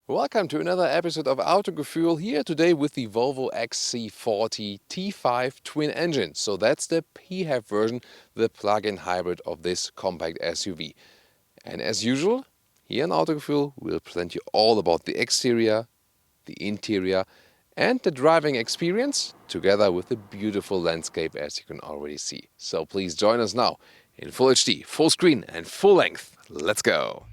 Welcome to another episode of Autogefühl, here today with the Volvo XC40 T5 twin engine. So that's the PHEV version, the plug-in hybrid of this compact SUV. And as usual, here in Autogefühl, we'll present you all about the exterior, the interior and the driving experience, together with the beautiful landscape as you can already see. So please join us now in full HD, full screen and full length. Let's go!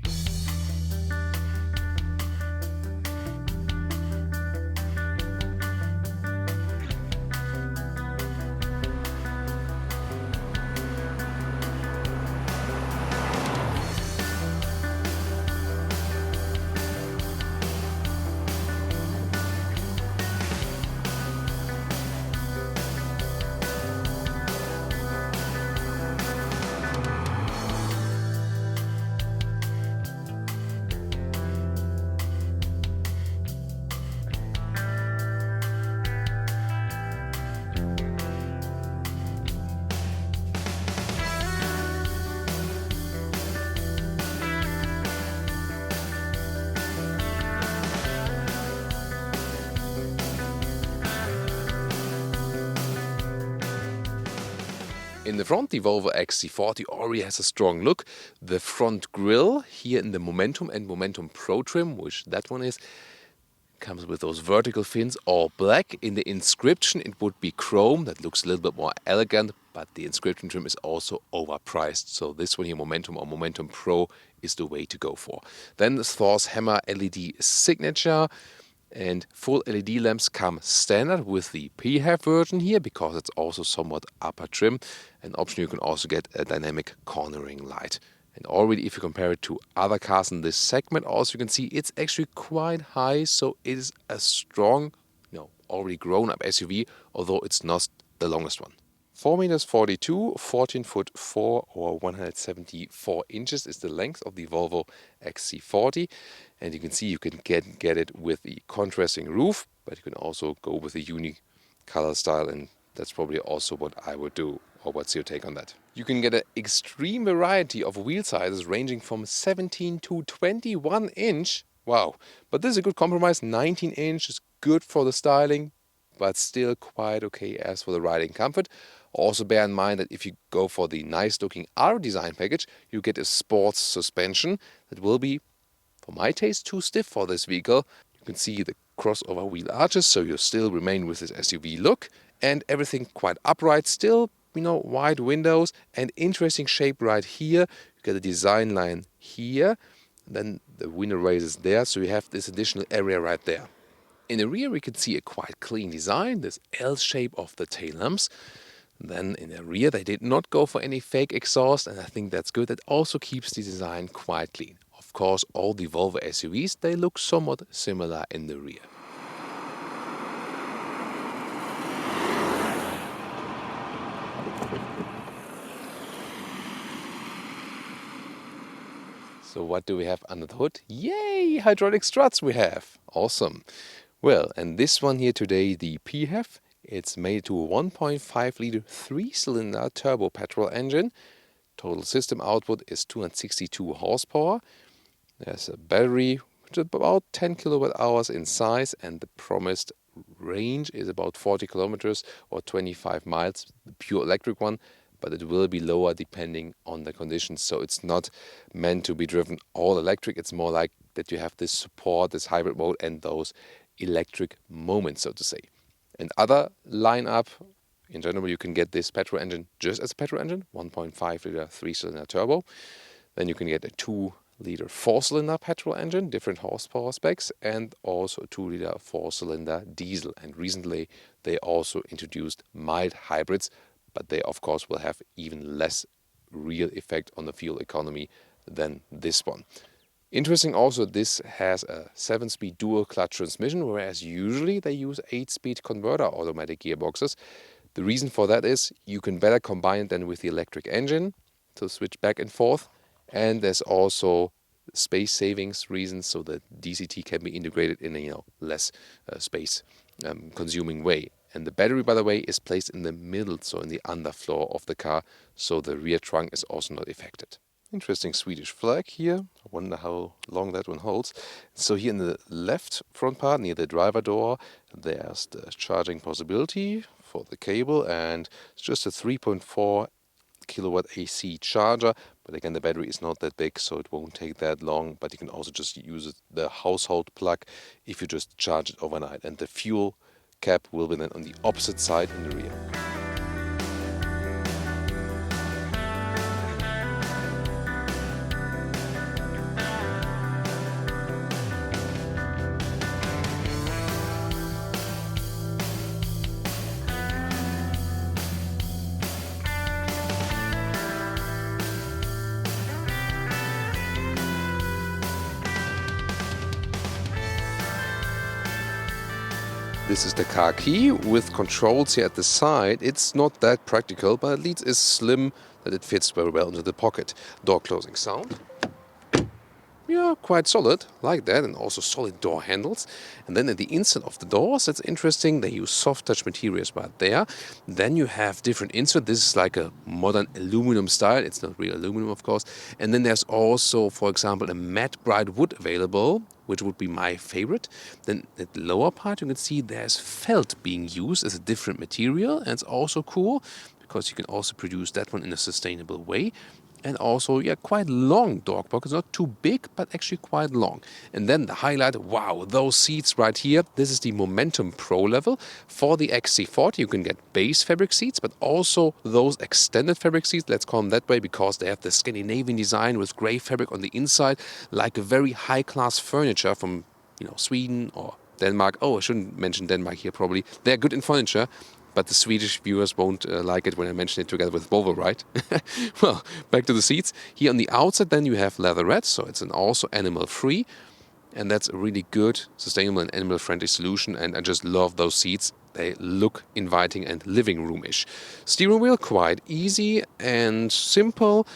In the front, the Volvo XC40 already has a strong look. The front grille here in the Momentum and Momentum Pro trim, which that one is, comes with those vertical fins, all black. In the inscription it would be chrome. That looks a little bit more elegant, but the inscription trim is also overpriced. So this one here, Momentum or Momentum Pro, is the way to go for. Then the Thor's Hammer LED signature. And full LED lamps come standard with the PHEV version here, because it's also somewhat upper trim. An option, you can also get a dynamic cornering light. And already if you compare it to other cars in this segment, also you can see it's actually quite high. So it is a strong, already grown up SUV, although it's not the longest one. 4 meters 42, 14 foot 4 or 174 inches is the length of the Volvo XC40. And you can see you can get it with the contrasting roof, but you can also go with a unique color style, and that's probably also what I would do. Or what's your take on that? You can get an extreme variety of wheel sizes ranging from 17 to 21 inch. Wow, but this is a good compromise. 19 inch is good for the styling, but still quite okay as for the riding comfort. Also bear in mind that if you go for the nice looking R design package, you get a sports suspension that will be, for my taste, too stiff for this vehicle. You can see the crossover wheel arches, so you still remain with this SUV look, and everything quite upright, still, wide windows and interesting shape right here. You get a design line here, then the window raises there, so you have this additional area right there. In the rear we can see a quite clean design, this L shape of the tail lamps. Then in the rear they did not go for any fake exhaust, and I think that's good. That also keeps the design quite clean. Of course, all the Volvo SUVs, they look somewhat similar in the rear. So what do we have under the hood? Yay! Hydraulic struts we have. Awesome. Well, and this one here today, the PHEV, it's made to a 1.5 liter 3-cylinder turbo petrol engine. Total system output is 262 horsepower. There's a battery which is about 10 kilowatt hours in size, and the promised range is about 40 kilometers or 25 miles, the pure electric one, but it will be lower depending on the conditions. So it's not meant to be driven all electric. It's more like that you have this support, this hybrid mode, and those electric moments, so to say. And other lineup, in general, you can get this petrol engine just as a petrol engine, 1.5 liter 3-cylinder turbo. Then you can get a 2-liter 4-cylinder petrol engine, different horsepower specs, and also a 2-liter 4-cylinder diesel. And recently they also introduced mild hybrids, but they of course will have even less real effect on the fuel economy than this one. Interesting also, this has a 7-speed dual clutch transmission, whereas usually they use 8-speed converter automatic gearboxes. The reason for that is you can better combine it than with the electric engine to switch back and forth. And there's also space savings reasons, so that DCT can be integrated in a less space consuming way. And the battery, by the way, is placed in the middle, so in the underfloor of the car, so the rear trunk is also not affected. Interesting Swedish flag here. I wonder how long that one holds. So here in the left front part, near the driver door, there's the charging possibility for the cable, and it's just a 3.4 kilowatt AC charger. But again, the battery is not that big, so it won't take that long. But you can also just use it, the household plug, if you just charge it overnight. And the fuel cap will be then on the opposite side in the rear. This is the car key with controls here at the side. It's not that practical, but at least it's slim that it fits very well into the pocket. Door closing sound. Yeah, quite solid, like that, and also solid door handles. And then at the inside of the doors, that's interesting, they use soft touch materials right there. Then you have different insert. This is like a modern aluminum style. It's not real aluminum, of course. And then there's also, for example, a matte bright wood available, which would be my favorite. Then at the lower part, you can see there's felt being used as a different material, and it's also cool because you can also produce that one in a sustainable way. And also, yeah, quite long door pockets, not too big, but actually quite long. And then the highlight, wow, those seats right here. This is the Momentum Pro level. For the XC40, you can get base fabric seats, but also those extended fabric seats, let's call them that way, because they have the Scandinavian design with grey fabric on the inside, like a very high-class furniture from, Sweden or Denmark. Oh, I shouldn't mention Denmark here probably. They're good in furniture. But the Swedish viewers won't like it when I mention it together with Volvo, right? Well, back to the seats. Here on the outside, then you have leatherette, so it's also animal-free. And that's a really good, sustainable and animal-friendly solution. And I just love those seats. They look inviting and living room-ish. Steering wheel, quite easy and simple.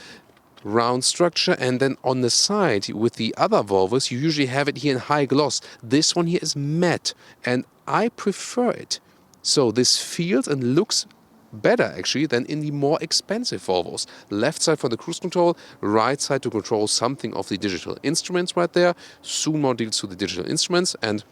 Round structure, and then on the side with the other Volvos, you usually have it here in high gloss. This one here is matte, and I prefer it. So this feels and looks better actually than in the more expensive Volvos. Left side for the cruise control, right side to control something of the digital instruments right there. Soon more deals to the digital instruments. And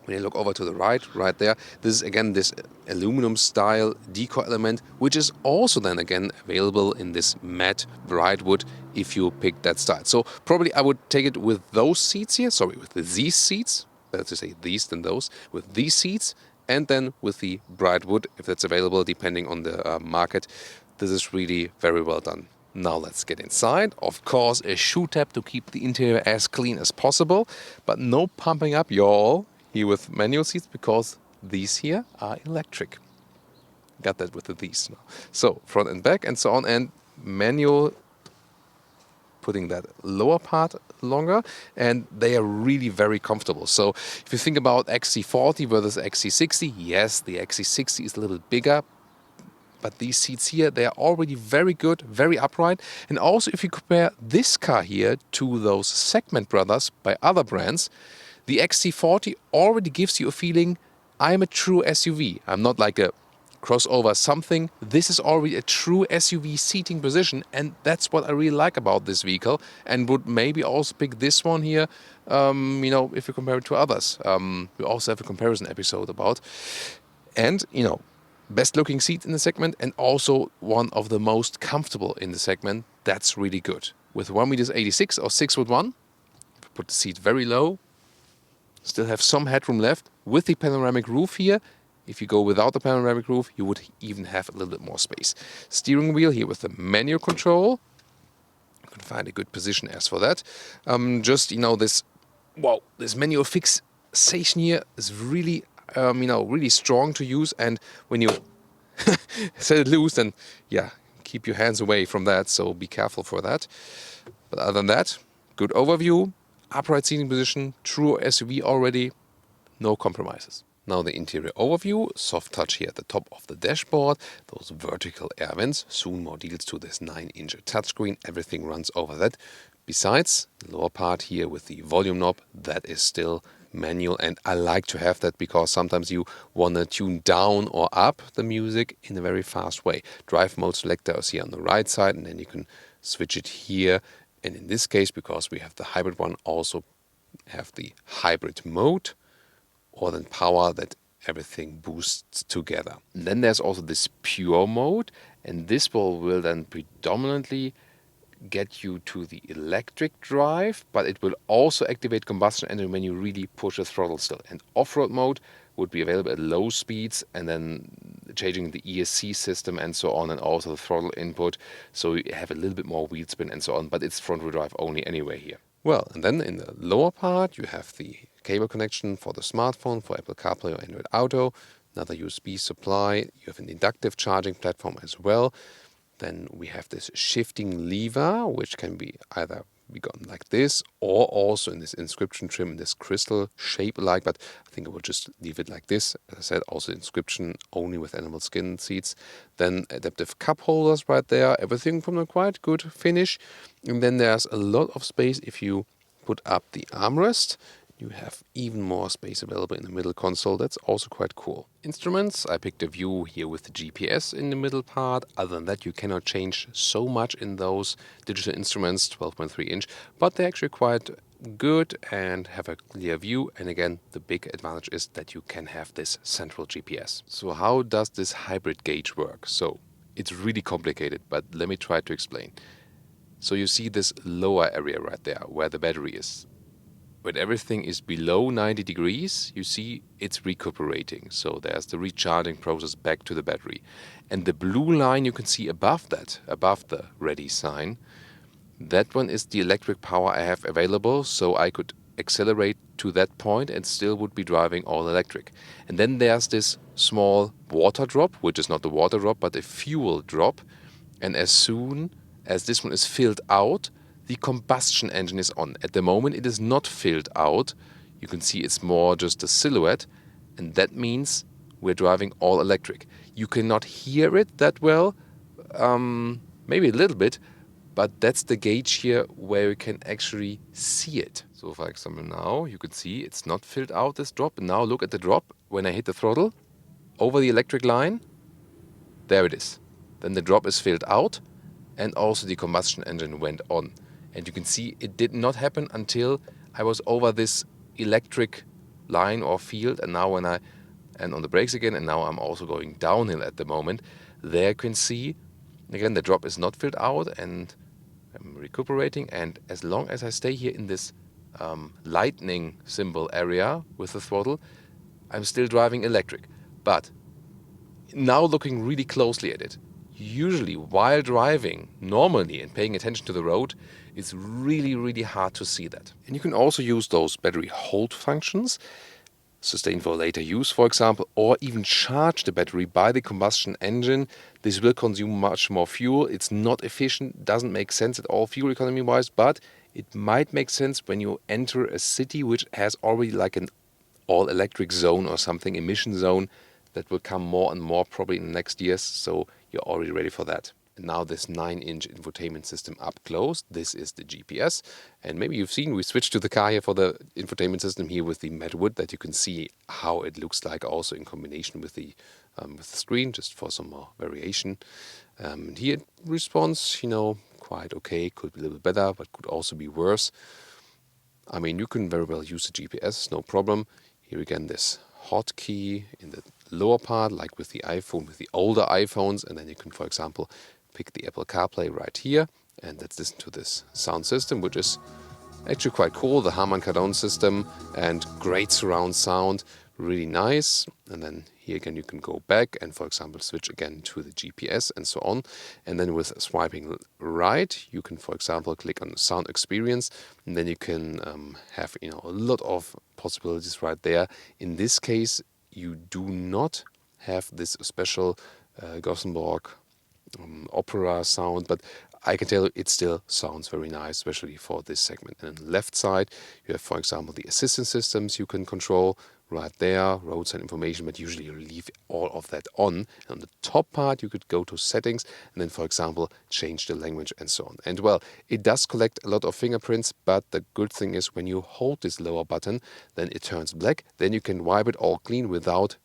when you look over to the right there, this is again this aluminum style decor element, which is also then again available in this matte bright wood if you pick that style. So probably I would take it with those seats here, with these seats, better to say these than those, with these seats, and then with the bright wood, if that's available, depending on the market. This is really very well done. Now let's get inside. Of course, a shoe tap to keep the interior as clean as possible, but no pumping up, y'all, here with manual seats, because these here are electric. Got that with these now. So front and back and so on, and manual, putting that lower part longer, and they are really very comfortable. So if you think about XC40 versus XC60, yes, the XC60 is a little bit bigger, but these seats here, they are already very good, very upright. And also if you compare this car here to those Segment Brothers by other brands, the XC40 already gives you a feeling, I'm a true SUV. I'm not like a crossover something. This is already a true SUV seating position, and that's what I really like about this vehicle, and would maybe also pick this one here, if you compare it to others. We also have a comparison episode about. And, best looking seat in the segment, and also one of the most comfortable in the segment. That's really good. With 1.86 m or 6'1", put the seat very low, still have some headroom left. With the panoramic roof here, if you go without the panoramic roof, you would even have a little bit more space. Steering wheel here with the manual control. You can find a good position as for that. This manual fixation here is really, really strong to use. And when you set it loose, then keep your hands away from that. So be careful for that. But other than that, good overview, upright seating position, true SUV already, no compromises. Now the interior overview, soft touch here at the top of the dashboard, those vertical air vents, soon more deals to this 9-inch touchscreen, everything runs over that. Besides, the lower part here with the volume knob, that is still manual, and I like to have that because sometimes you want to tune down or up the music in a very fast way. Drive mode selector is here on the right side, and then you can switch it here And in this case, because we have the hybrid one, also have the hybrid mode, or then power that everything boosts together. And then there's also this pure mode, and this will then predominantly get you to the electric drive, but it will also activate combustion engine when you really push the throttle still. And off-road mode would be available at low speeds, and then changing the ESC system and so on, and also the throttle input, so you have a little bit more wheel spin and so on, but it's front-wheel drive only anyway here. Well, and then in the lower part you have the cable connection for the smartphone, for Apple CarPlay or Android Auto, another USB supply, you have an inductive charging platform as well. Then we have this shifting lever, which can be either be gotten like this, or also in this inscription trim, in this crystal shape like, but I think I will just leave it like this. As I said, also inscription only with animal skin seats. Then adaptive cup holders right there, everything from a quite good finish. And then there's a lot of space if you put up the armrest. You have even more space available in the middle console. That's also quite cool. Instruments, I picked a view here with the GPS in the middle part. Other than that, you cannot change so much in those digital instruments, 12.3 inch, but they're actually quite good and have a clear view. And again, the big advantage is that you can have this central GPS. So how does this hybrid gauge work? So it's really complicated, but let me try to explain. So you see this lower area right there where the battery is. When everything is below 90 degrees, you see it's recuperating. So there's the recharging process back to the battery. And the blue line you can see above that, above the ready sign, that one is the electric power I have available, so I could accelerate to that point and still would be driving all electric. And then there's this small water drop, which is not the water drop, but a fuel drop. And as soon as this one is filled out, the combustion engine is on. At the moment it is not filled out. You can see it's more just a silhouette, and that means we're driving all electric. You cannot hear it that well, maybe a little bit, but that's the gauge here where you can actually see it. So for example now you can see it's not filled out, this drop. And now look at the drop when I hit the throttle over the electric line. There it is. Then the drop is filled out and also the combustion engine went on. And you can see it did not happen until I was over this electric line or field, and now when and on the brakes again, and now I'm also going downhill at the moment. There you can see, again, the drop is not filled out and I'm recuperating, and as long as I stay here in this lightning symbol area with the throttle, I'm still driving electric. But now looking really closely at it, usually while driving normally and paying attention to the road, it's really, really hard to see that. And you can also use those battery hold functions, sustain for later use, for example, or even charge the battery by the combustion engine. This will consume much more fuel. It's not efficient, doesn't make sense at all fuel economy wise, but it might make sense when you enter a city which has already like an all electric zone or something, emission zone, that will come more and more probably in the next years, so you're already ready for that. And now this 9-inch infotainment system up close, this is the GPS. And maybe you've seen, we switched to the car here for the infotainment system here with the matte wood, that you can see how it looks like also in combination with the screen, just for some more variation. Here it responds, quite okay, could be a little bit better, but could also be worse. I mean, you can very well use the GPS, no problem. Here again, this hotkey in the lower part, like with the iPhone, with the older iPhones, and then you can, for example, pick the Apple CarPlay right here, and let's listen to this sound system, which is actually quite cool, the Harman Kardon system, and great surround sound, really nice. And then here again you can go back and, for example, switch again to the GPS and so on. And then with swiping right, you can, for example, click on sound experience, and then you can have a lot of possibilities right there. In this case, you do not have this special Gossenborg opera sound, but I can tell you it still sounds very nice, especially for this segment. And on the left side, you have, for example, the assistance systems you can control right there, roadside information, but usually you leave all of that on. And on the top part, you could go to settings and then, for example, change the language and so on. And well, it does collect a lot of fingerprints, but the good thing is when you hold this lower button, then it turns black. Then you can wipe it all clean without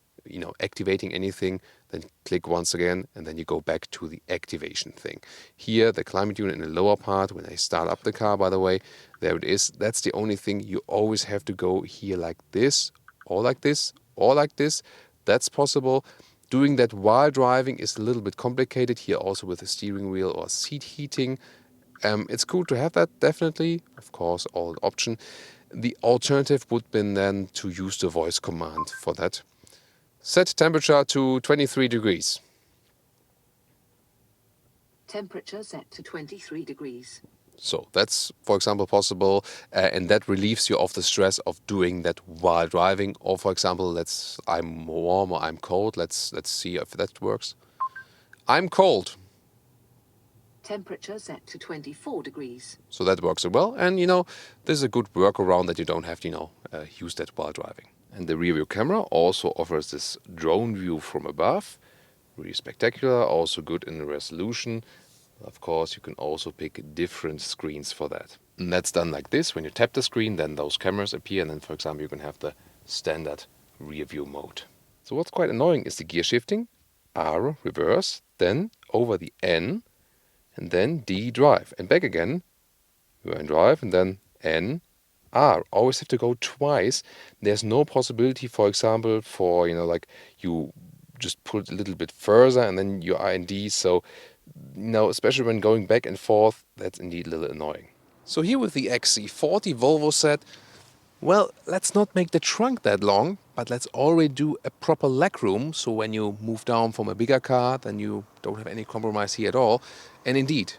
activating anything, then click once again, and then you go back to the activation thing. Here, the climate unit in the lower part, when I start up the car, by the way, there it is. That's the only thing. You always have to go here like this, or like this, or like this. That's possible. Doing that while driving is a little bit complicated here, also with the steering wheel or seat heating. It's cool to have that, definitely. Of course, all an option. The alternative would be then to use the voice command for that. Set temperature to 23 degrees. Temperature set to 23 degrees. So that's, for example, possible, and that relieves you of the stress of doing that while driving. Or, for example, I'm warm or I'm cold. Let's see if that works. I'm cold. Temperature set to 24 degrees. So that works as well. And, this is a good workaround that you don't have to, use that while driving. And the rear view camera also offers this drone view from above. Really spectacular, also good in the resolution. Of course, you can also pick different screens for that. And that's done like this. When you tap the screen, then those cameras appear. And then, for example, you can have the standard rear view mode. So what's quite annoying is the gear shifting. R, reverse, then over the N, and then D, drive. And back again, you are in drive, and then N, R. Always have to go twice. There's no possibility, for example, for, you just pull it a little bit further, and then you are in D. So, especially when going back and forth, that's indeed a little annoying. So here with the XC40 Volvo set, well, let's not make the trunk that long, but let's already do a proper legroom. So when you move down from a bigger car, then you don't have any compromise here at all. And indeed,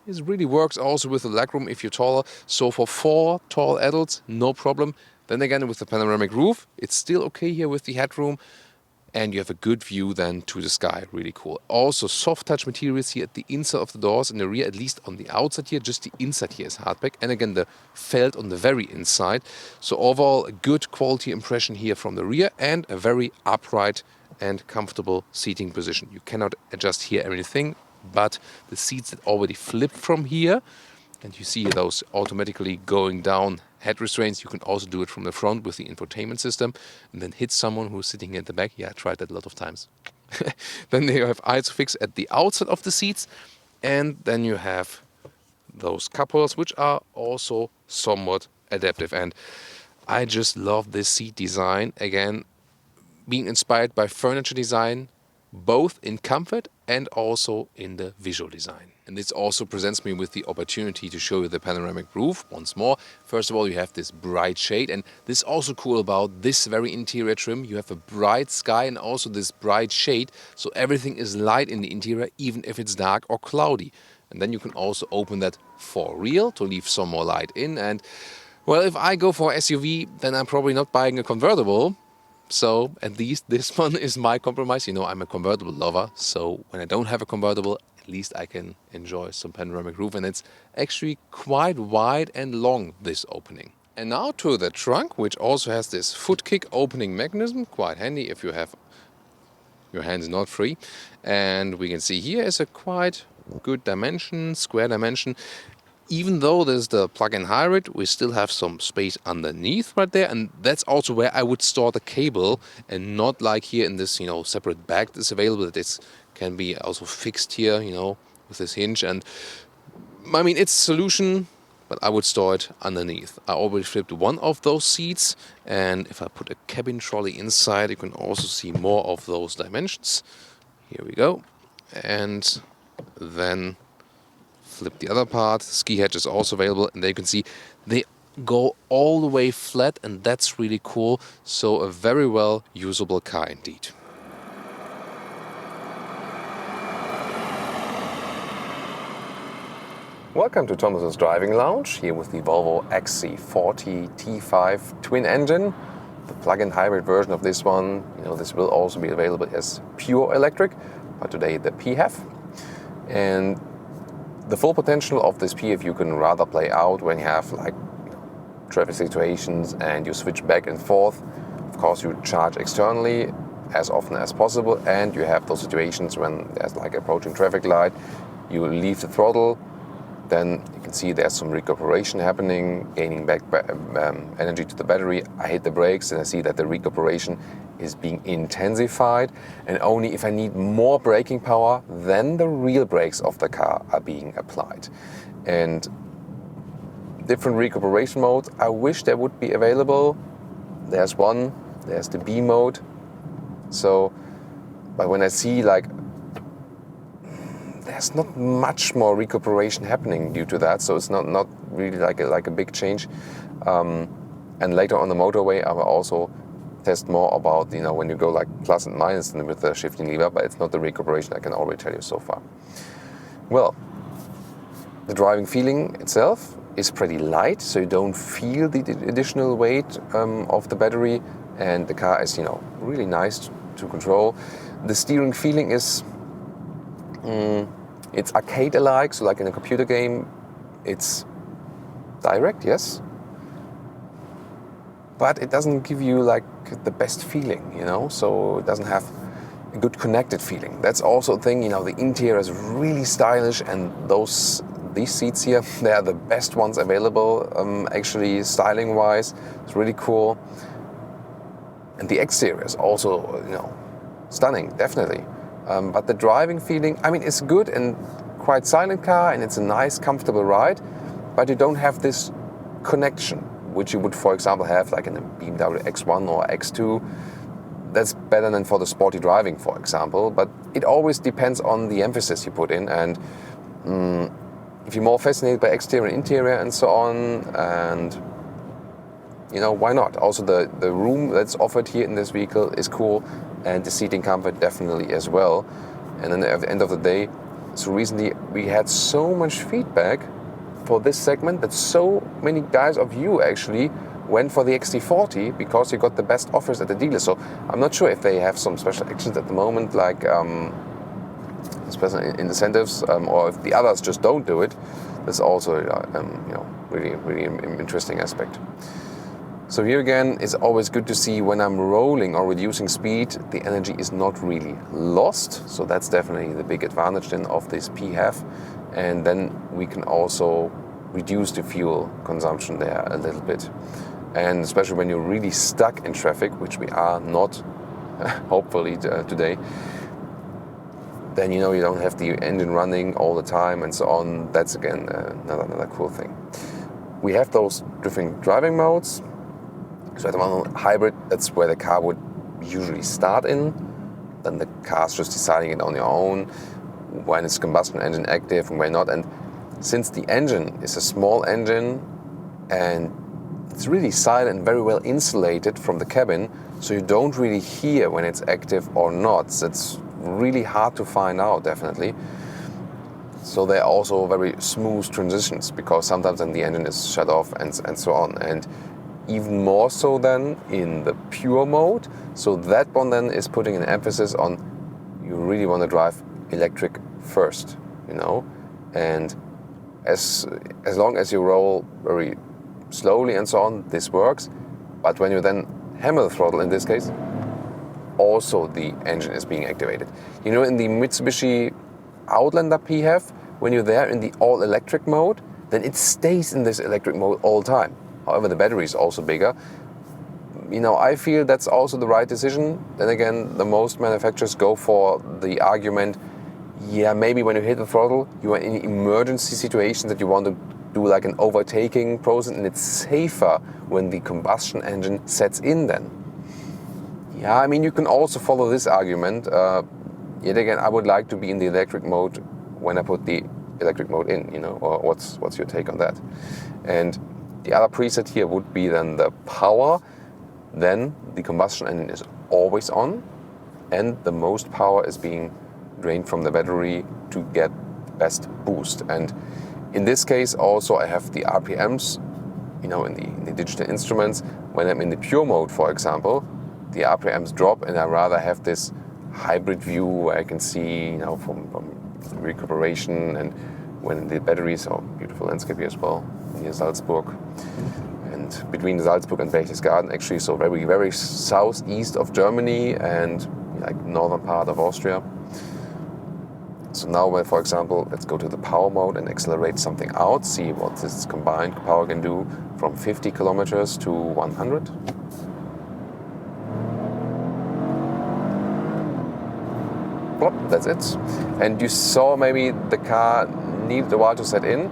this really works also with the legroom if you're taller. So for 4 tall adults, no problem. Then again, with the panoramic roof, it's still okay here with the headroom. And you have a good view then to the sky. Really cool. Also soft touch materials here at the inside of the doors in the rear, at least on the outside here. Just the inside here is hardback. And again, the felt on the very inside. So overall, a good quality impression here from the rear and a very upright and comfortable seating position. You cannot adjust here anything, but the seats that already flip from here, and you see those automatically going down head restraints. You can also do it from the front with the infotainment system and then hit someone who's sitting at the back. Yeah, I tried that a lot of times. Then you have ISOFIX at the outside of the seats, and then you have those cup holders, which are also somewhat adaptive. And I just love this seat design. Again, being inspired by furniture design, both in comfort and also in the visual design. And this also presents me with the opportunity to show you the panoramic roof once more. First of all, you have this bright shade, and this is also cool about this very interior trim. You have a bright sky and also this bright shade, so everything is light in the interior, even if it's dark or cloudy. And then you can also open that for real to leave some more light in. And well, if I go for SUV, then I'm probably not buying a convertible. So at least this one is my compromise. I'm a convertible lover. So when I don't have a convertible, at least I can enjoy some panoramic roof. And it's actually quite wide and long, this opening. And now to the trunk, which also has this foot kick opening mechanism. Quite handy if you have your hands not free. And we can see here is a quite good dimension, square dimension. Even though there's the plug-in hybrid, we still have some space underneath right there. And that's also where I would store the cable, and not like here in this, separate bag that's available. That this can be also fixed here, with this hinge. And I mean, it's a solution, but I would store it underneath. I already flipped one of those seats. And if I put a cabin trolley inside, you can also see more of those dimensions. Here we go. And then flip the other part. Ski hatch is also available, and there you can see they go all the way flat, and that's really cool. So a very well usable car indeed. Welcome to Thomas's Driving Lounge, here with the Volvo XC40 T5 twin engine, the plug-in hybrid version of this one. This will also be available as pure electric, but today the PHEV. And the full potential of this PHEV you can rather play out when you have traffic situations and you switch back and forth. Of course, you charge externally as often as possible, and you have those situations when there's approaching traffic light. You leave the throttle, then you can see there's some recuperation happening, gaining back energy to the battery. I hit the brakes and I see that the recuperation is being intensified, and only if I need more braking power, then the real brakes of the car are being applied. And different recuperation modes, I wish they would be available. There's one, there's the B mode. So, but when I see like there's not much more recuperation happening due to that, so it's not really like a big change. And later on the motorway, I will also test more about, you know, when you go like plus and minus with the shifting lever, but it's not the recuperation, I can already tell you so far. Well, the driving feeling itself is pretty light, so you don't feel the additional weight of the battery, and the car is, you know, really nice to control. The steering feeling is it's arcade-alike, so like in a computer game, it's direct, yes, but it doesn't give you like the best feeling, you know, so it doesn't have a good connected feeling. That's also a thing, you know, the interior is really stylish, and these seats here, they are the best ones available, actually styling-wise. It's really cool. And the exterior is also, you know, stunning, definitely. But the driving feeling, I mean, it's good and quite silent car, and it's a nice, comfortable ride, but you don't have this connection, which you would, for example, have like in a BMW X1 or X2. That's better than for the sporty driving, for example, but it always depends on the emphasis you put in, and if you're more fascinated by exterior and interior and so on, and you know, why not? Also the room that's offered here in this vehicle is cool, and the seating comfort definitely as well. And then at the end of the day, so recently we had so much feedback for this segment that so many guys of you actually went for the XC40 because you got the best offers at the dealer. So I'm not sure if they have some special actions at the moment, like special incentives, or if the others just don't do it. That's also you know, really interesting aspect. So here again, it's always good to see when I'm rolling or reducing speed, the energy is not really lost. So that's definitely the big advantage then of this PHEV. And then we can also reduce the fuel consumption there a little bit. And especially when you're really stuck in traffic, which we are not, hopefully today, then you know you don't have the engine running all the time and so on. That's again another cool thing. We have those different driving modes. So at the moment, hybrid, that's where the car would usually start in. Then the car's just deciding it on your own, when it's combustion engine active and when not. And since the engine is a small engine and it's really silent and very well insulated from the cabin, so you don't really hear when it's active or not. So it's really hard to find out, definitely. So they're also very smooth transitions, because sometimes then the engine is shut off and so on. And even more so than in the pure mode. So that one then is putting an emphasis on you really want to drive electric first, you know. And as long as you roll very slowly and so on, this works. But when you then hammer the throttle, in this case, also the engine is being activated. You know, in the Mitsubishi Outlander PHEV, when you're there in the all-electric mode, then it stays in this electric mode all the time. However, the battery is also bigger. You know, I feel that's also the right decision. Then again, the most manufacturers go for the argument, yeah, maybe when you hit the throttle, you are in emergency situations that you want to do like an overtaking process, and it's safer when the combustion engine sets in then. Yeah, I mean, you can also follow this argument. Yet again, I would like to be in the electric mode when I put the electric mode in, you know, or what's your take on that? And the other preset here would be then the power. Then the combustion engine is always on, and the most power is being drained from the battery to get the best boost. And in this case also I have the RPMs, you know, in the digital instruments. When I'm in the pure mode, for example, the RPMs drop, and I rather have this hybrid view where I can see, you know, from recuperation, and when the batteries are beautiful landscape here as well, near Salzburg, and between Salzburg and Berchtesgaden actually, so very southeast of Germany and like northern part of Austria. So now when, for example, let's go to the power mode and accelerate something out, see what this combined power can do from 50 kilometers to 100. Plop, that's it. And you saw maybe the car needed a while to set in.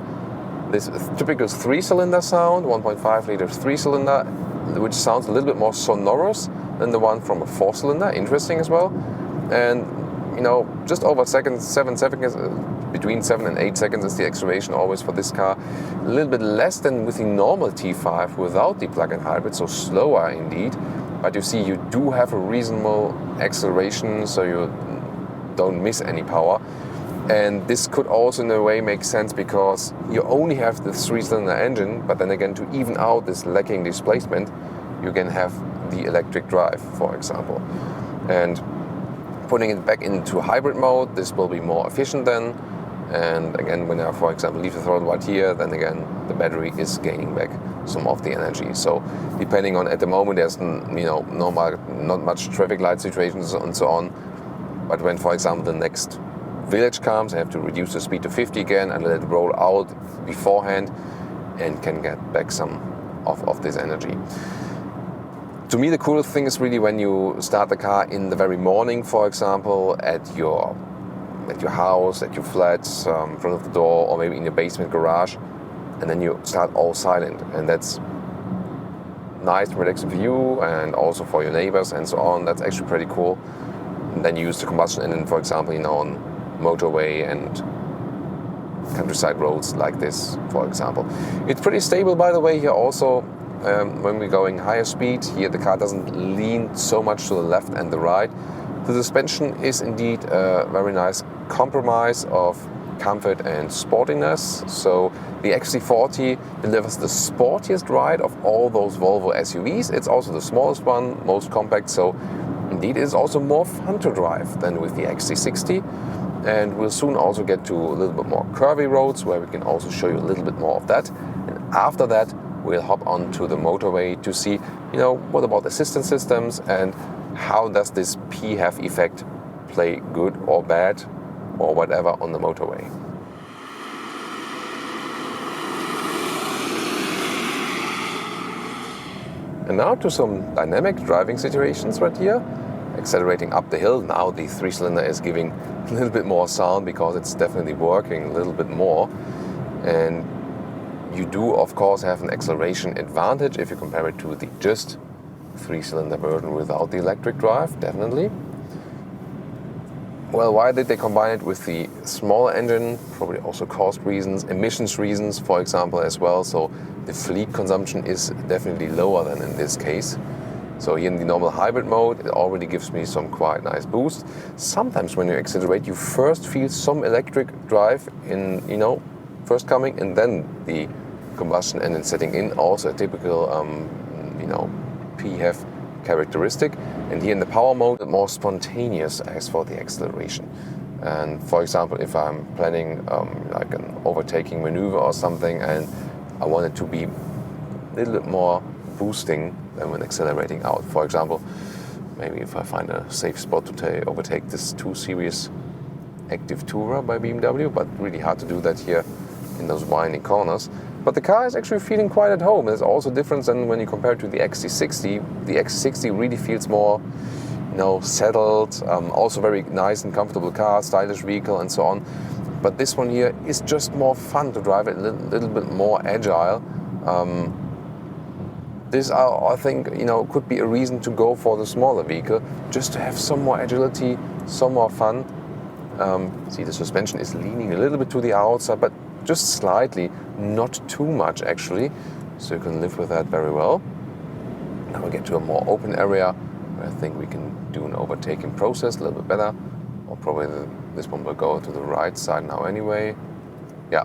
This typical 3-cylinder sound, 1.5 liter 3-cylinder, which sounds a little bit more sonorous than the one from a 4-cylinder. Interesting as well. And you know, just over 7 seconds, between 7 and 8 seconds is the acceleration always for this car. A little bit less than with the normal T5 without the plug-in hybrid, so slower indeed. But you see, you do have a reasonable acceleration, so you don't miss any power. And this could also in a way make sense because you only have the 3-cylinder engine, but then again, to even out this lacking displacement, you can have the electric drive, for example. And putting it back into hybrid mode, this will be more efficient then. And again, when I, for example, leave the throttle right here, then again, the battery is gaining back some of the energy. So depending on, at the moment, there's not much traffic light situations and so on. But when, for example, the next village comes, I have to reduce the speed to 50 again and let it roll out beforehand and can get back some of this energy. To me, the coolest thing is really when you start the car in the very morning, for example, at your house, at your flat, in front of the door, or maybe in your basement garage, and then you start all silent. And that's nice, relaxing for you and also for your neighbors and so on. That's actually pretty cool. And then you use the combustion engine, for example, on motorway and countryside roads like this, for example. It's pretty stable, by the way, here also. When we're going higher speed, here the car doesn't lean so much to the left and the right. The suspension is indeed a very nice compromise of comfort and sportiness. So the XC40 delivers the sportiest ride of all those Volvo SUVs. It's also the smallest one, most compact, so indeed it's also more fun to drive than with the XC60. And we'll soon also get to a little bit more curvy roads where we can also show you a little bit more of that. And after that, we'll hop on to the motorway to see, what about assistance systems and how does this PHEV effect play good or bad or whatever on the motorway. And now to some dynamic driving situations right here. Accelerating up the hill, now the 3-cylinder is giving a little bit more sound because it's definitely working a little bit more. And you do, of course, have an acceleration advantage if you compare it to the just 3-cylinder version without the electric drive, definitely. Well, why did they combine it with the smaller engine? Probably also cost reasons, emissions reasons, for example, as well. So the fleet consumption is definitely lower than in this case. So here in the normal hybrid mode, it already gives me some quite nice boost. Sometimes when you accelerate, you first feel some electric drive in, first coming, and then the combustion engine setting in. Also a typical, PHEV characteristic. And here in the power mode, it's more spontaneous as for the acceleration. And for example, if I'm planning like an overtaking maneuver or something, and I want it to be a little bit more boosting than when accelerating out. For example, maybe if I find a safe spot to overtake this 2 Series Active Tourer by BMW, but really hard to do that here in those winding corners. But the car is actually feeling quite at home. There's also difference than when you compare it to the XC60. The XC60 really feels more, settled, also very nice and comfortable car, stylish vehicle and so on. But this one here is just more fun to drive it, a little bit more agile. This, I think, could be a reason to go for the smaller vehicle, just to have some more agility, some more fun. See, the suspension is leaning a little bit to the outside, but just slightly, not too much actually, so you can live with that very well. Now we get to a more open area where I think we can do an overtaking process a little bit better, or probably this one will go to the right side now anyway. Yeah,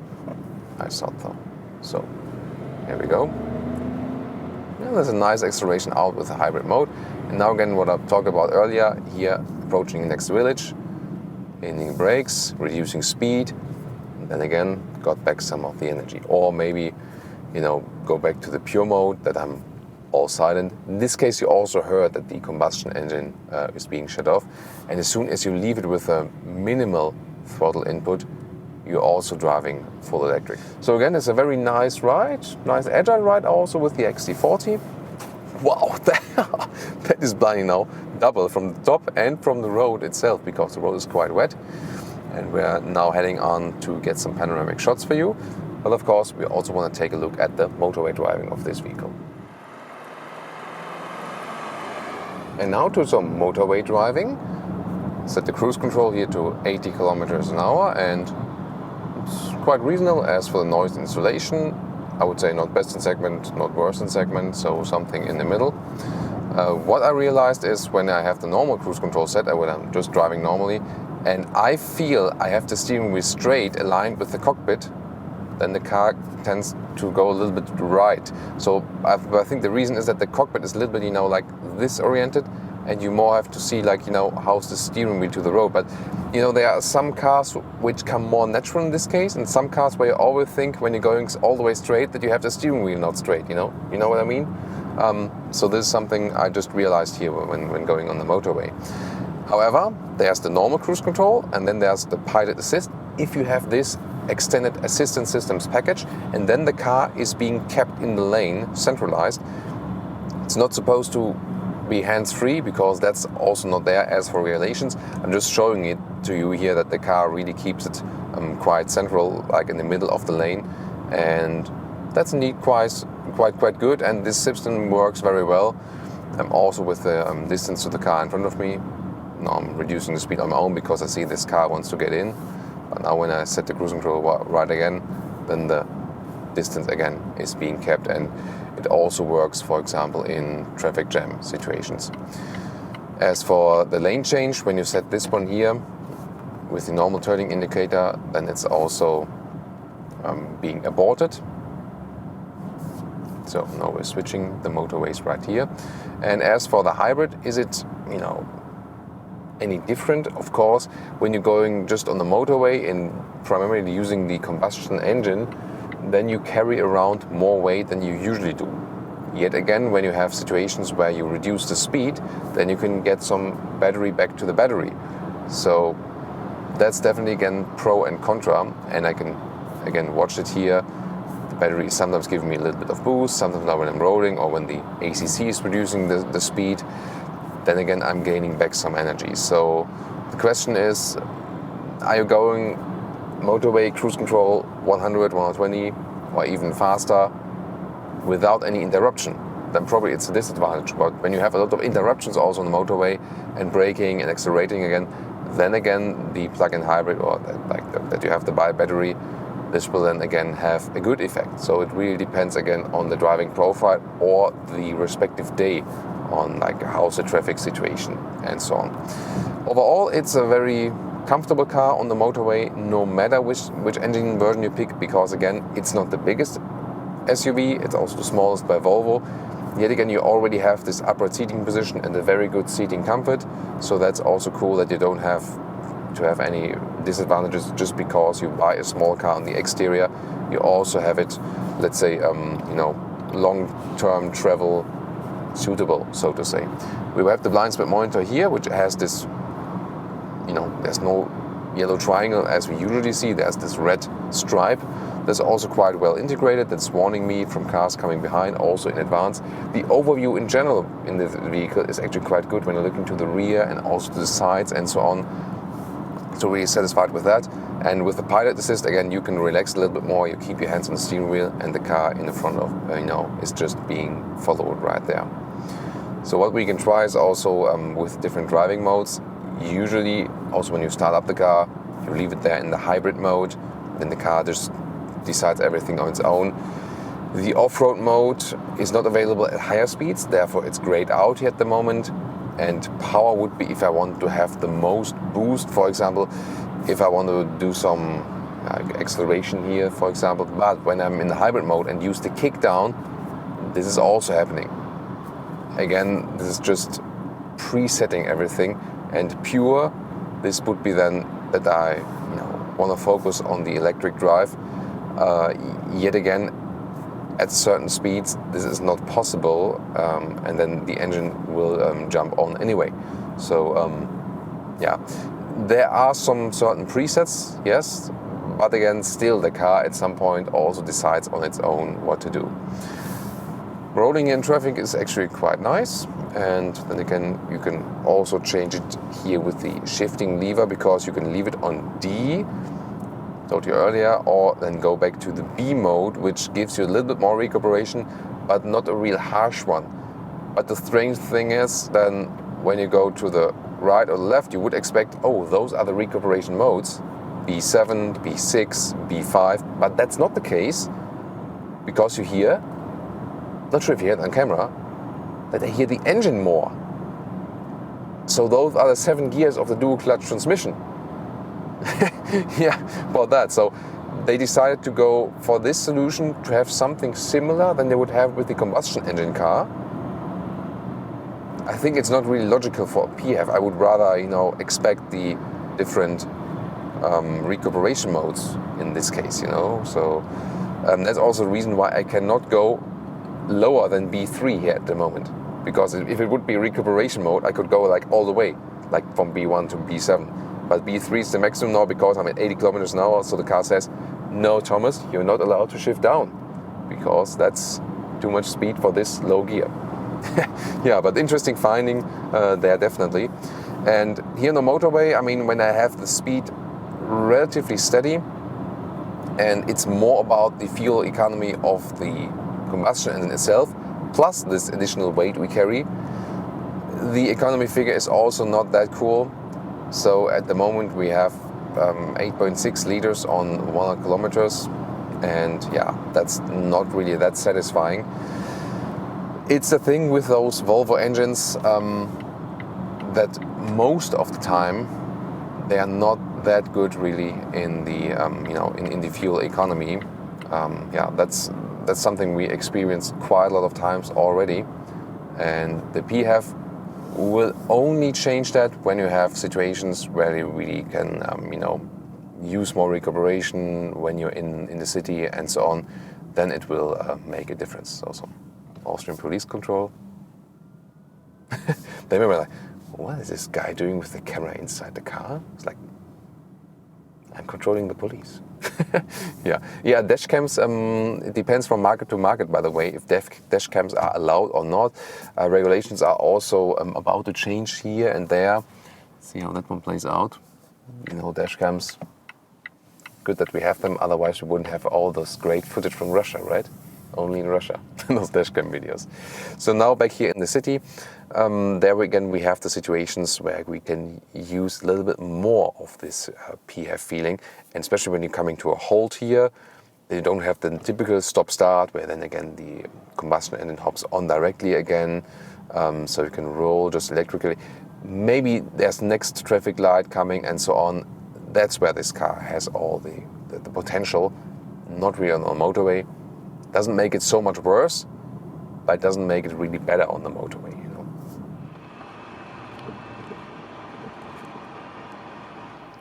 I thought so. So here we go. Yeah, there's a nice acceleration out with the hybrid mode. And now again, what I talked about earlier, here approaching the next village, hitting brakes, reducing speed, and then again got back some of the energy. Or maybe, go back to the pure mode that I'm all silent. In this case, you also heard that the combustion engine is being shut off. And as soon as you leave it with a minimal throttle input, you're also driving full electric. So again, it's a very nice ride, nice agile ride also with the XC40. Wow, that is blinding now, double from the top and from the road itself, because the road is quite wet. And we're now heading on to get some panoramic shots for you. But of course, we also want to take a look at the motorway driving of this vehicle. And now to some motorway driving. Set the cruise control here to 80 kilometers an hour, and it's quite reasonable. As for the noise insulation, I would say not best in segment, not worst in segment, so something in the middle. What I realized is when I have the normal cruise control set, when I'm just driving normally, and I feel I have the steering wheel straight aligned with the cockpit, then the car tends to go a little bit right. So I think the reason is that the cockpit is a little bit, like this oriented, and you more have to see how's the steering wheel to the road. But there are some cars which come more natural in this case, and some cars where you always think when you're going all the way straight that you have the steering wheel not straight, you know what I mean? So this is something I just realized here when going on the motorway. However, there's the normal cruise control, and then there's the pilot assist if you have this extended assistance systems package, and then the car is being kept in the lane centralized. It's not supposed to be hands-free because that's also not there as for regulations. I'm just showing it to you here that the car really keeps it quite central, like in the middle of the lane, and that's indeed quite good. And this system works very well. Also with the distance to the car in front of me. Now I'm reducing the speed on my own because I see this car wants to get in. But now when I set the cruise control right again, then the distance again is being kept, and it also works, for example, in traffic jam situations. As for the lane change, when you set this one here with the normal turning indicator, then it's also being aborted. So now we're switching the motorways right here. And as for the hybrid, is it, any different? Of course, when you're going just on the motorway and primarily using the combustion engine, then you carry around more weight than you usually do. Yet again, when you have situations where you reduce the speed, then you can get some battery back to the battery. So that's definitely again pro and contra, and I can again watch it here. The battery is sometimes giving me a little bit of boost, sometimes now when I'm rolling or when the ACC is reducing the speed, then again I'm gaining back some energy. So the question is, are you going motorway cruise control 100, 120 or even faster without any interruption? Then probably it's a disadvantage. But when you have a lot of interruptions also on the motorway and braking and accelerating again, then again the plug-in hybrid or that you have the battery, this will then again have a good effect. So it really depends again on the driving profile or the respective day, on how's the traffic situation and so on. Overall, it's a very comfortable car on the motorway, no matter which engine version you pick, because again, it's not the biggest SUV, it's also the smallest by Volvo. Yet again, you already have this upright seating position and a very good seating comfort. So that's also cool that you don't have to have any disadvantages just because you buy a small car on the exterior. You also have it, let's say, long-term travel suitable, so to say. We have the blind spot monitor here, which has this, there's no yellow triangle as we usually see. There's this red stripe. That's also quite well integrated. That's warning me from cars coming behind, also in advance. The overview in general in the vehicle is actually quite good when you're looking to the rear and also to the sides and so on. So really satisfied with that. And with the pilot assist, again, you can relax a little bit more. You keep your hands on the steering wheel, and the car in the front of, is just being followed right there. So what we can try is also with different driving modes. Usually, also when you start up the car, you leave it there in the hybrid mode, then the car just decides everything on its own. The off-road mode is not available at higher speeds, therefore it's grayed out here at the moment. And power would be if I want to have the most boost, for example, if I want to do some acceleration here, for example. But when I'm in the hybrid mode and use the kick down, this is also happening. Again, this is just presetting everything, and pure, this would be then that I want to focus on the electric drive. Yet again, at certain speeds, this is not possible, and then the engine will jump on anyway. So, There are some certain presets, yes, but again, still the car at some point also decides on its own what to do. Rolling in traffic is actually quite nice, and then again, you can also change it here with the shifting lever, because you can leave it on D, told you earlier, or then go back to the B mode, which gives you a little bit more recuperation, but not a real harsh one. But the strange thing is, then when you go to the right or left, you would expect, oh, those are the recuperation modes, B7, B6, B5, but that's not the case, because you hear, not sure if you hear it on camera, that I hear the engine more. So those are the 7 gears of the dual clutch transmission. Yeah, about that. So they decided to go for this solution to have something similar than they would have with the combustion engine car. I think it's not really logical for a PHEV. I would rather, expect the different recuperation modes in this case, So that's also the reason why I cannot go lower than B3 here at the moment. Because if it would be recuperation mode, I could go like all the way, like from B1 to B7. But B3 is the maximum now because I'm at 80 kilometers an hour. So the car says, no, Thomas, you're not allowed to shift down, because that's too much speed for this low gear. Yeah, but interesting finding there definitely. And here on the motorway, when I have the speed relatively steady, and it's more about the fuel economy of the combustion engine itself, plus this additional weight we carry, the economy figure is also not that cool. So at the moment we have 8.6 liters on 100 kilometers, and yeah, that's not really that satisfying. It's the thing with those Volvo engines that most of the time they are not that good really in the in the fuel economy. That's something we experienced quite a lot of times already, and the PHEV will only change that when you have situations where you really can use more recuperation when you're in the city and so on. Then it will make a difference also. Austrian police control. They were like, what is this guy doing with the camera inside the car? It's like, I'm controlling the police. Yeah. Dash cams, it depends from market to market, by the way, if dash cams are allowed or not. Regulations are also about to change here and there. See how that one plays out. Dash cams, good that we have them, otherwise we wouldn't have all this great footage from Russia, right? Only in Russia, those dashcam videos. So now back here in the city, there again we have the situations where we can use a little bit more of this PHEV feeling, and especially when you're coming to a halt here, you don't have the typical stop-start where then again the combustion engine hops on directly again, so you can roll just electrically. Maybe there's next traffic light coming and so on. That's where this car has all the potential, not really on a motorway. Doesn't make it so much worse, but it doesn't make it really better on the motorway,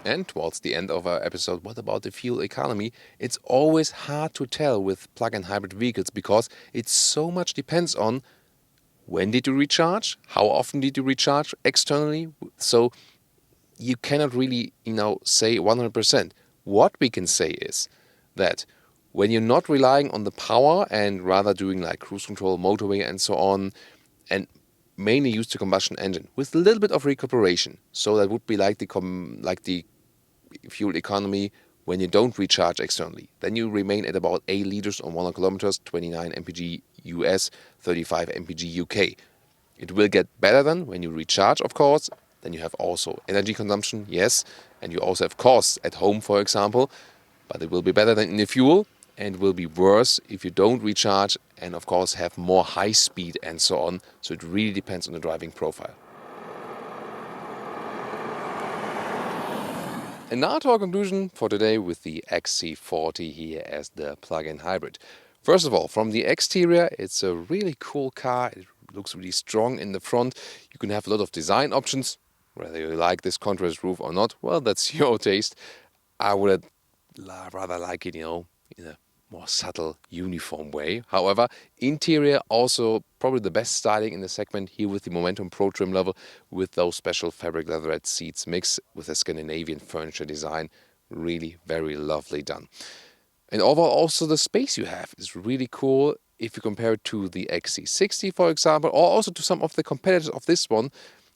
And towards the end of our episode, what about the fuel economy? It's always hard to tell with plug-in hybrid vehicles because it so much depends on when did you recharge, how often did you recharge externally. So you cannot really, say 100%. What we can say is that when you're not relying on the power and rather doing like cruise control, motorway and so on, and mainly use the combustion engine with a little bit of recuperation, so that would be like the fuel economy when you don't recharge externally, then you remain at about 8 liters on 100 kilometers, 29 mpg US, 35 mpg UK. It will get better then when you recharge, of course. Then you have also energy consumption, yes, and you also have costs at home, for example, but it will be better than in the fuel. And will be worse if you don't recharge and of course have more high speed and so on. So it really depends on the driving profile. And now to our conclusion for today with the XC40 here as the plug-in hybrid. First of all, from the exterior, it's a really cool car. It looks really strong in the front. You can have a lot of design options. Whether you like this contrast roof or not, well, that's your taste. I would rather like it, in a more subtle, uniform way. However, interior also probably the best styling in the segment here with the Momentum Pro trim level with those special fabric leatherette seats mixed with a Scandinavian furniture design. Really very lovely done. And overall also the space you have is really cool if you compare it to the XC60 for example, or also to some of the competitors of this one.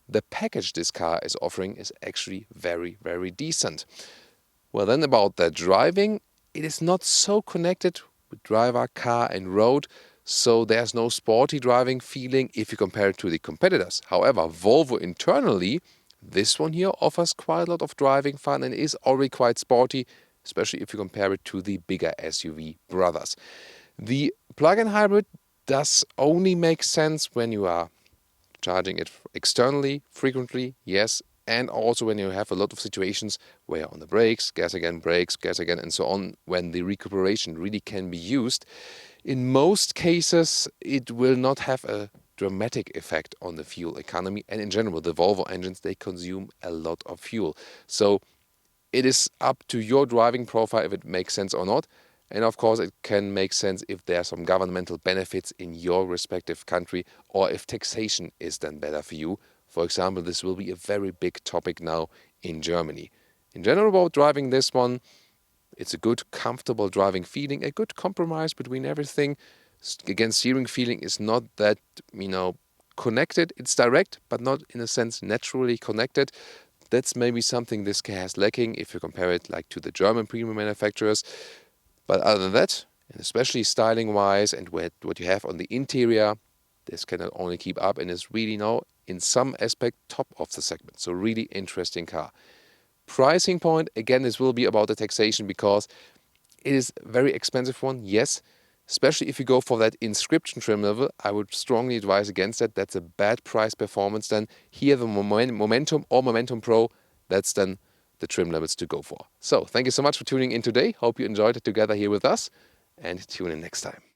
The package this car is offering is actually very, very decent. Well, then about the driving, it is not so connected with driver, car and road, so there's no sporty driving feeling if you compare it to the competitors. However, Volvo internally, this one here offers quite a lot of driving fun and is already quite sporty, especially if you compare it to the bigger SUV brothers. The plug-in hybrid does only make sense when you are charging it externally frequently, yes, and also when you have a lot of situations where you're on the brakes, gas again, and so on, when the recuperation really can be used. In most cases, it will not have a dramatic effect on the fuel economy, and in general, the Volvo engines, they consume a lot of fuel. So it is up to your driving profile if it makes sense or not. And of course, it can make sense if there are some governmental benefits in your respective country or if taxation is then better for you. For example, this will be a very big topic now in Germany. In general, about driving this one, it's a good, comfortable driving feeling, a good compromise between everything. Again, steering feeling is not that, connected. It's direct, but not in a sense naturally connected. That's maybe something this car has lacking if you compare it like to the German premium manufacturers. But other than that, and especially styling-wise and what you have on the interior, this cannot only keep up and is really now, in some aspect, top of the segment. So really interesting car. Pricing point, again, this will be about the taxation because it is a very expensive one, yes. Especially if you go for that inscription trim level, I would strongly advise against that. That's a bad price performance then. Here the Momentum or Momentum Pro, that's then the trim levels to go for. So thank you so much for tuning in today. Hope you enjoyed it together here with us and tune in next time.